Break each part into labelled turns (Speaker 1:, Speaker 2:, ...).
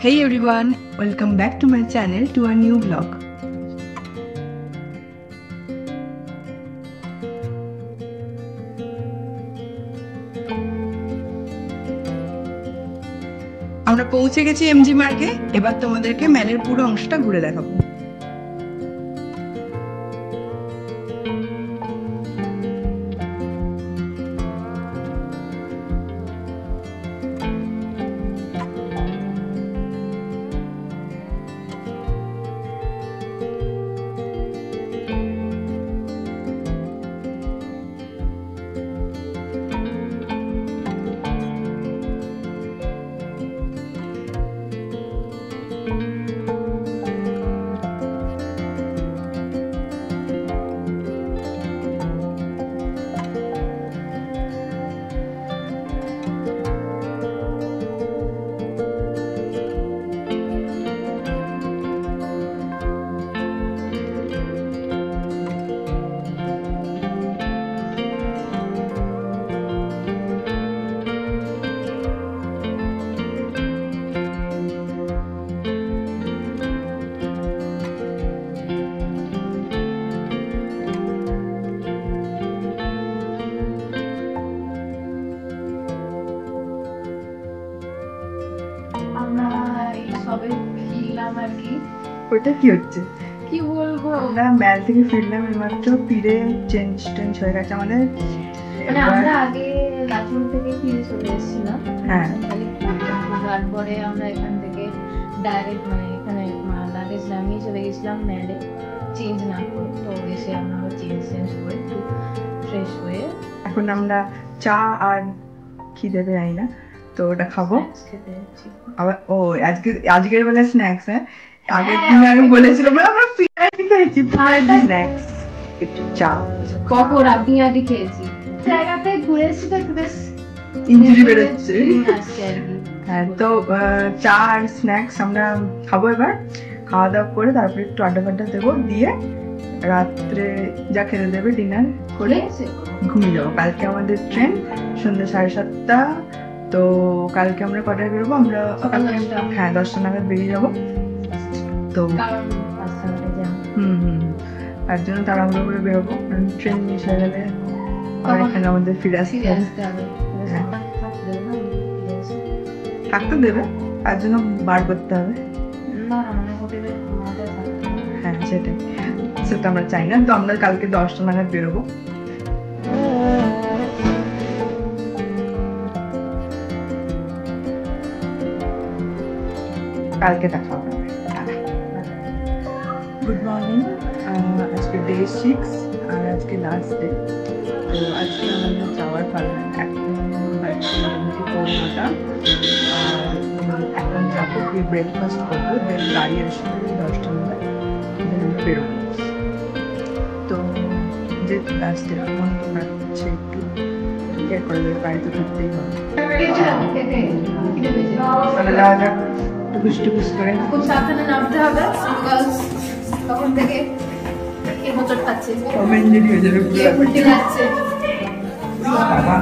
Speaker 1: Hey everyone, welcome back to my channel to a new vlog. আমরা পৌঁছে গেছি MG মার্গে। এবার তোমাদেরকে মেলের পুরো অংশটা ঘুরে দেখাবো। ওটা কি হচ্ছে
Speaker 2: কি বলবো,
Speaker 1: আমরা মেল থেকে ফিরলাম মাত্র, ফিরে চেঞ্জ হয়ে গেছে আমাদের।
Speaker 2: মানে আমরা আগে লাচুর থেকে ফিরে চলে এসেছিলাম।
Speaker 1: হ্যাঁ,
Speaker 2: তারপরে আমরা এখান থেকে ডাইরেক্ট মানে এখানে লাগেজ নামিয়ে চলে গেছিলাম মেলে, চেঞ্জ না করে। তো এসে আমরা চেঞ্জ করে একটু ফ্রেশ হয়ে
Speaker 1: এখন আমরা চা আর কি দেবে জানি না, তো ওটা খাবো। আবার আজকের বেলা স্ন্যাক্স। হ্যাঁ, আগের দিন আমি বলেছিলাম আমরা বিরিয়ানি খেয়েছি, স্ন্যাক্স একটু চা
Speaker 2: পকোড়া বিরিয়ানি খেয়েছি। জায়গাতে ঘুরে এসেছি তো একটু বেশ
Speaker 1: ইঞ্জুরি বেরোচ্ছে। হ্যাঁ, তো চা আর স্ন্যাক্স আমরা খাবো। এবার খাওয়া দাওয়া করে তারপরে একটু আড্ডা দেবো, দিয়ে রাত্রে যা খেতে দেবে ডিনার করে ঘুমিয়ে যাবো। কালকে আমাদের ট্রেন সন্ধ্যা 7:30। তো কালকে আমরা কটায় বেরোবো? আমরা হ্যাঁ 10টা নাগাদ বেরিয়ে যাবো। তো তার জন্য তাড়াহুড়ো করে বেরোবো, কারণ ট্রেন মিস হয়ে গেলে আর এখানে আমাদের ফিরে আসতে হবে। থাকতে দেবে, তার জন্য বার করতে হবে। হ্যাঁ সেটা আমরা চাই না। তো আমরা কালকে 10টা নাগাদ বেরোবো। কালকে দেখা হবে। গুড মর্নিং, আজকে ডে 6 আর আজকে লাস্ট ডে। তো আজকে আমাদের যাওয়ার পালা। এখন এখন যাবো, গিয়ে ব্রেকফাস্ট করবো, দেন গাড়ি আসবে 10টা নাগাদ, বেরোবো। তো যেহেতু লাস্ট ডে মন খারাপ হচ্ছে, একটু কেয়ার করে দেবে, বাড়িতে থাকতেই হবে। যাওয়া যাক, টুকুস করে।
Speaker 2: খুব সাবধানে নামতে হবে, তখন থেকে এবছর খাচ্ছে
Speaker 1: কমেন্ট হয়ে যাবে,
Speaker 2: উল্টে যাচ্ছে।
Speaker 1: বাবা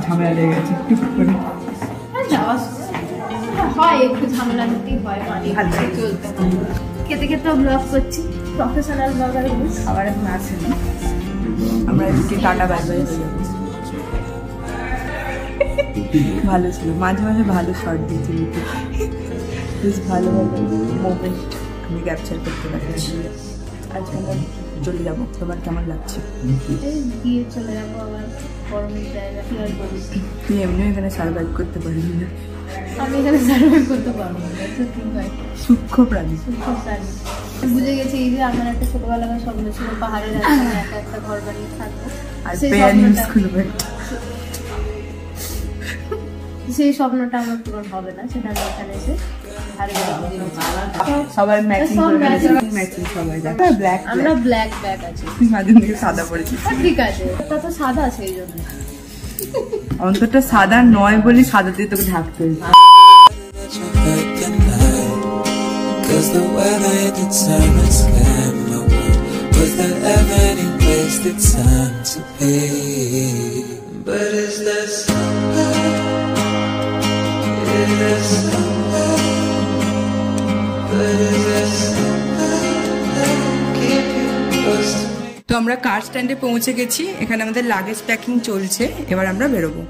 Speaker 1: ঝামেলা লেগে গেছে টুক করে।
Speaker 2: হয় একটু ঝামেলা নিতেই হয়, পানি চলতে খেতে খেতে ব্লগ করছি, প্রফেশনাল ব্লগার।
Speaker 1: আবার এখন আসেনি, আমরা এদিকে টাটা বাই বাই হয়ে যাবো। ভালো ছিল, মাঝে মাঝে ভালো শর্ট দিয়েছিল, বেশ ভালো মোমেন্ট আমি ক্যাপচার করতে পারছি। আজকে আমরা চলে যাবো। তোমার কেমন লাগছে?
Speaker 2: গিয়ে চলে যাবো আবার গরমের জায়গা, কি আর করবি?
Speaker 1: তুই এমনিও এখানে সার্ভাইভ করতে পারবি না।
Speaker 2: আমি এখানে সার্ভাইভ করতে পারবো না,
Speaker 1: সূক্ষ্ম প্রাণী।
Speaker 2: বুঝে গেছি এই যে আমার একটা ছোটবেলাকার স্বপ্ন ছিল পাহাড়ের একা একটা ঘর বানিয়ে থাকবো,
Speaker 1: আর প্যানিস খুলবে।
Speaker 2: সেই স্বপ্নটা আমার পূরণ হবে না, সেটা আমি এখানে এসে
Speaker 1: সবাই ম্যাচিং সবাই ব্ল্যাক,
Speaker 2: আমরা ব্ল্যাক ব্যাগ আছি,
Speaker 1: মাঝে থেকে সাদা পড়েছি।
Speaker 2: ঠিক আছে, তা তো সাদা সেই জন্য
Speaker 1: অন্তত সাদা নয় বলে সাদা দিয়ে তোকে ঢাকতে হয়েছে। Was there ever any place that's time to be? But is there somewhere? Is there somewhere? তো আমরা কার স্ট্যান্ডে পৌঁছে গেছি, এখানে আমাদের লাগেজ প্যাকিং চলছে, এবার আমরা বেরোবো।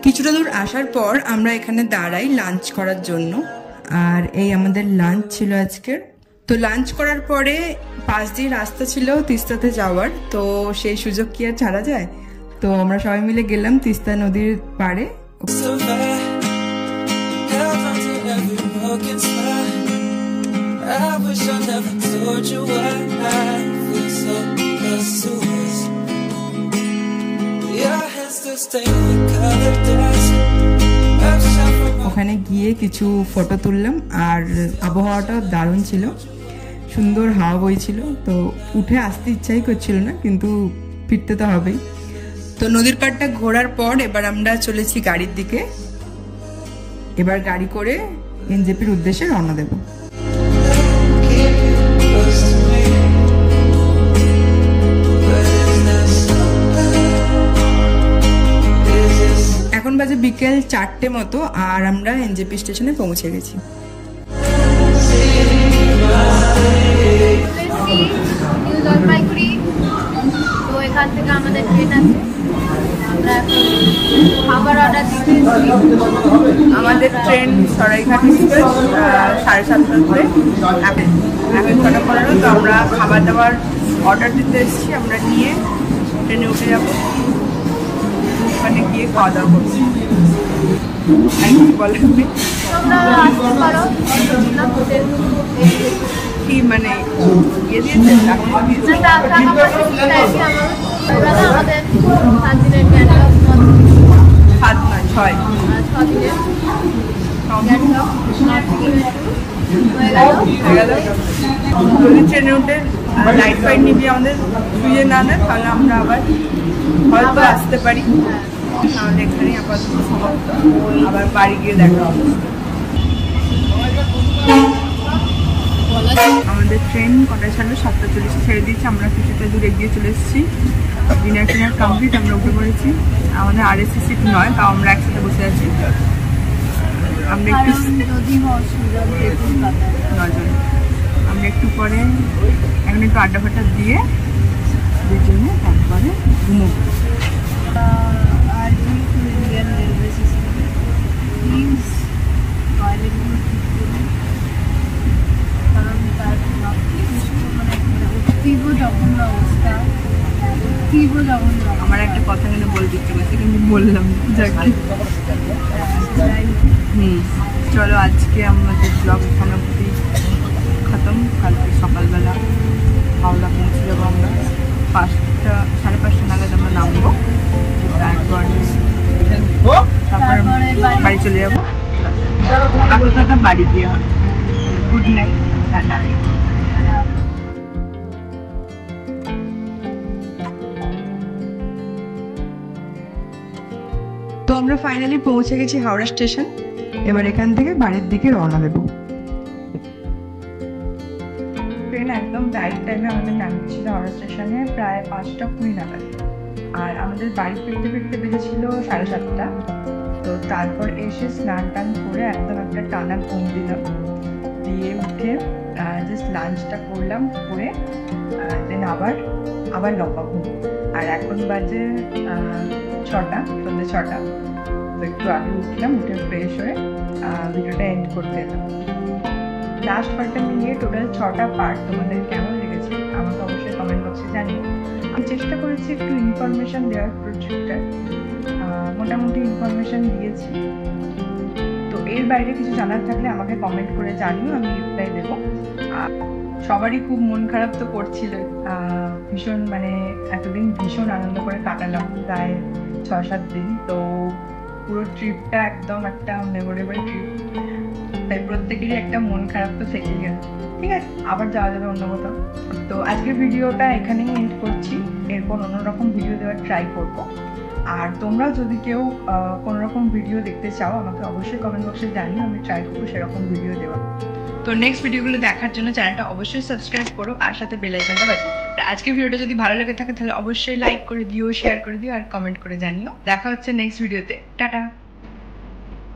Speaker 1: কিছুটা দূর আসার পর আমরা এখানে দাঁড়াই লাঞ্চ করার জন্য, আর এই আমাদের লাঞ্চ ছিল আজকের। তো লাঞ্চ করার পরে পাশ দিয়ে রাস্তা ছিল তিস্তাতে যাওয়ার, তো সেই সুযোগ কি আর ছাড়া যায়। তো আমরা সবাই মিলে গেলাম তিস্তা নদীর পাড়ে। ওখানে গিয়ে কিছু ফটো তুললাম, আর আবহাওয়াটা দারুণ ছিল, সুন্দর হাওয়া বইছিল। তো উঠে আসতে ইচ্ছাই করছিল না, কিন্তু ফিরতে তো হবেই। তো নদীর পাড়টা ঘোরার পর এবার আমরা চলেছি গাড়ির দিকে। এবার গাড়ি করে এনজেপির উদ্দেশ্যে রওনা দেব। এখন বাজে বিকেল 4টে মতো, আর আমরা এনজেপি স্টেশনে পৌঁছে গেছি।
Speaker 2: জলপাইগুড়ি, তো এখান থেকে আমাদের ট্রেন আছে, আমরা খাবার অর্ডার দিতে।
Speaker 1: আমাদের ট্রেন সরাইঘাট এক্সপ্রেস 7:30 এখন 6:15। তো আমরা খাবার দাবার অর্ডার দিতে এসেছি, আমরা নিয়ে ট্রেনে উঠে যাবো, ওখানে গিয়ে খাওয়া দাওয়া করছি। কি মানে ইয়ে দিয়েছে যদি ট্রেনে উঠে লাইট ফাইট নিবি আমাদের শুয়ে না নেয়, তাহলে আমরা আবার হয়তো আসতে পারি, তাহলে এখানেই আপাতত সমাপ্ত, আবার বাড়ি গিয়ে দেখা হবে। আমাদের ট্রেন কটায় ছাড়লো? 7:40 ছেড়ে দিয়েছি, আমরা কিছুটা দূর এগিয়ে চলে এসেছি। ডিনার টিনার কমপ্লিট, আমরা উঠে পড়েছি। আমাদের আরএসি সিট নয়, তাও আমরা একসাথে বসে আছি। আমরা একটু 9 জন, আমরা একটু পরে এখন একটু আড্ডা ফাড্ডা দিয়ে দুজনে তারপরে ঘুমোবো। আমার একটা কথা কিন্তু বলতে ইচ্ছে করছে, কিন্তু বললাম যাকে। চলো আজকে আমাদের ব্লগ এখানে অবধি খতম। কালকে সকালবেলা হাওড়া পৌঁছে যাবো আমরা, 5:30 নাগাদ আমরা নামবো, তারপর বাড়ি চলে যাবো। আপাতত বাড়ি গিয়ে গুড নাইট, টাটা। তো আমরা ফাইনালি পৌঁছে গেছি হাওড়া স্টেশন। এবার এখান থেকে বাড়ির দিকে রওনা দেব। ট্রেন একদম রাইট টাইমে আমাদের নামছিল হাওড়া স্টেশনে, প্রায় 5:20 নাগাদ, আর আমাদের বাড়ি ফিরতে ফিরতে বেজেছিল 7:30। তো তারপর এসে স্নান টান করে একদম একটা টানা ঘুম দিলাম, দিয়ে উঠে জাস্ট লাঞ্চটা করলাম, করে দেন আবার লম্বা ঘুম। আর এখন বাজে 6টা, সন্ধ্যে 6টা। তো একটু আগে উঠলাম, উঠে ফ্রেশ হয়ে ভিডিওটা এন্ড করতে এলাম। লাস্ট পার্টটা মিলিয়ে টোটাল 6টা পার্ট তোমাদের কেমন লেগেছে আমাকে অবশ্যই কমেন্ট বক্সে জানিও। আমি চেষ্টা করেছি একটু ইনফরমেশন দেওয়ার প্রজেক্টটার, মোটামুটি ইনফরমেশন দিয়েছি। তো এর বাইরে কিছু জানার থাকলে আমাকে কমেন্ট করে জানিও, আমি রিপ্লাই দেবো। সবারই খুব মন খারাপ তো করছিল, ভীষণ মানে এতদিন ভীষণ আনন্দ করে কাটালাম, প্রায় 6-7 দিন। তো পুরো ট্রিপটা একদম একটা মেমোরেবল ট্রিপ, তাই প্রত্যেকেরই একটা মন খারাপ তো থেকেই গেল। ঠিক আছে, আবার যাওয়া যাবে অন্য কোথাও। তো আজকের ভিডিওটা এখানেই এন্ড করছি, এরপর অন্যরকম ভিডিও দেওয়ার ট্রাই করব। আর তোমরা যদি কেউ কোনো রকম ভিডিও দেখতে চাও আমাকে অবশ্যই কমেন্ট বক্সে জানিও, আমি ট্রাই করবো সেরকম ভিডিও দেওয়া। তো নেক্সট ভিডিওগুলো দেখার জন্য চ্যানেলটা অবশ্যই সাবস্ক্রাইব করো আর সাথে বেল আইকনটা বাজিয়ে। আজকের ভিডিওটা যদি ভালো লেগে থাকে তাহলে অবশ্যই লাইক করে দিও, শেয়ার করে দিও আর কমেন্ট করে জানিও। দেখা হচ্ছে নেক্সট ভিডিওতে। টাটা।